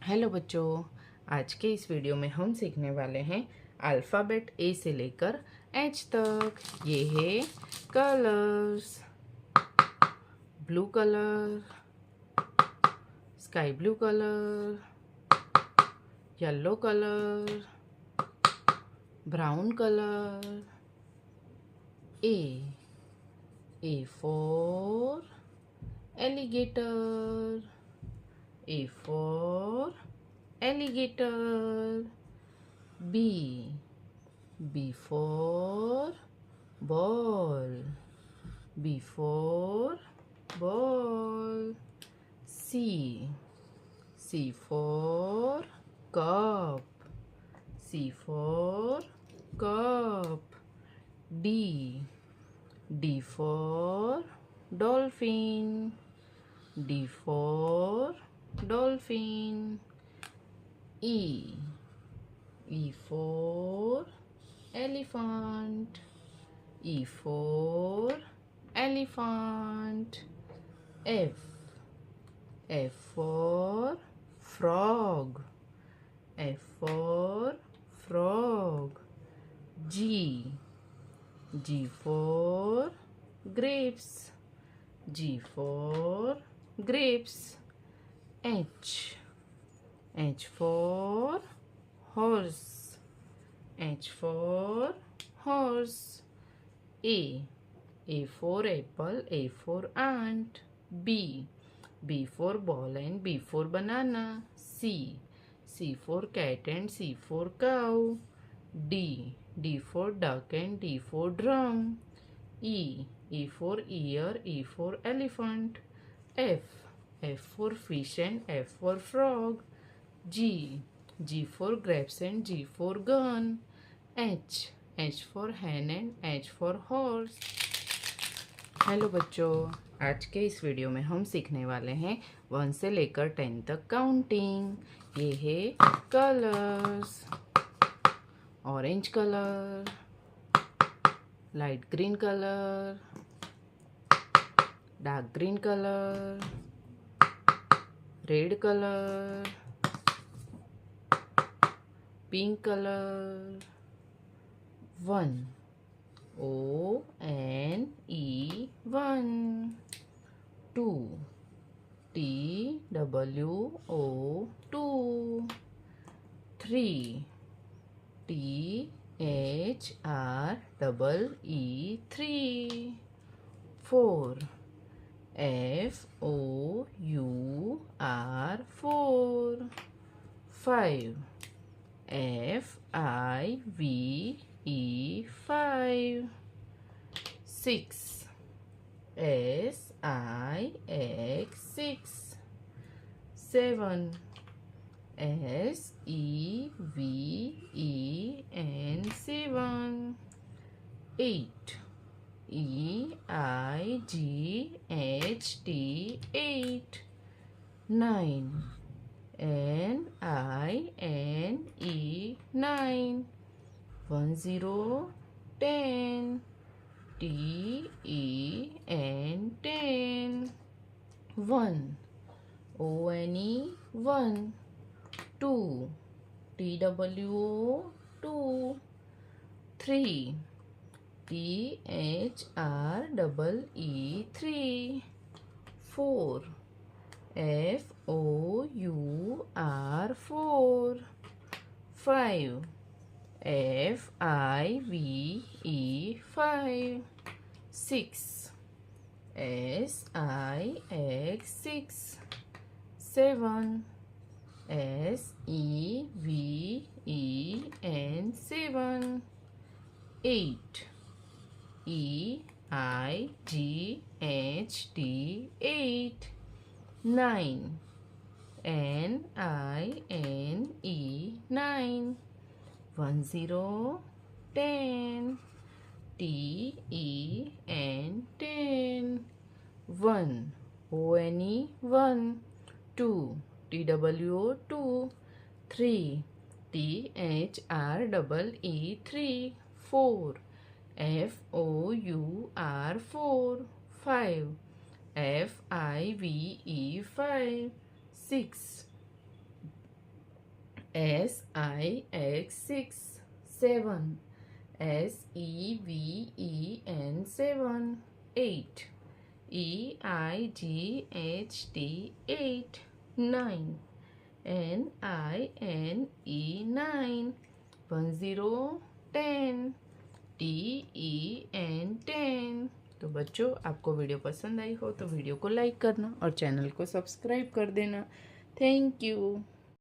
Hello बच्चों, आज के इस वीडियो में हम सीखने वाले हैं अल्फ़ाबेट ए से लेकर एच तक। ये है colours. Blue colour, sky blue colour, yellow colour, brown colour. A for alligator, A for alligator. B for ball. B for ball. C for cup. C for cup. D for dolphin. D for dolphin. E for elephant. E for elephant. F for frog. F for frog. G for grapes. G for grapes. H for horse. H for horse. A for apple. A for ant. B for ball and B for banana. C for cat and C for cow. D for duck and D for drum. E for ear. E for elephant. F for fish and F for frog. G for grapes and G for gun. H for hen and H for horse. Hello बच्चों, आज के इस video में हम सीखने वाले हैं 1 से लेकर 10 तक काउंटिंग। ये है colours. Orange colour, light green colour, dark green colour, red colour, pink colour. 1 ONE 1. 2 TWO 2. 3 THREE 3. 4 FOUR 4. 5 FIVE 5. 6 SIX 6. 7 SEVEN 7. 8 EIGHT 8. 9 NINE 9. 10 10 TEN 10. 1 ONE 1. 2 TWO 2. 3 THREE 3. 4 FOUR 4. 5 FIVE 5. 6 SIX 6. 7 SEVEN 7. 8 EIGHT 8. 9 NINE 9. 10 10 TEN 10. 1 ONE 1. 2 TWO 2. 3 THREE 3. 4 FOUR 4. 5 FIVE 5. 6 SIX 7, SEVEN 7, 8, EIGHT 8, 9, NINE 9, 10 10, TEN 10। तो बच्चों आपको video पसंद आई हो तो video को like करना और channel को सब्सक्राइब कर देना। Thank you.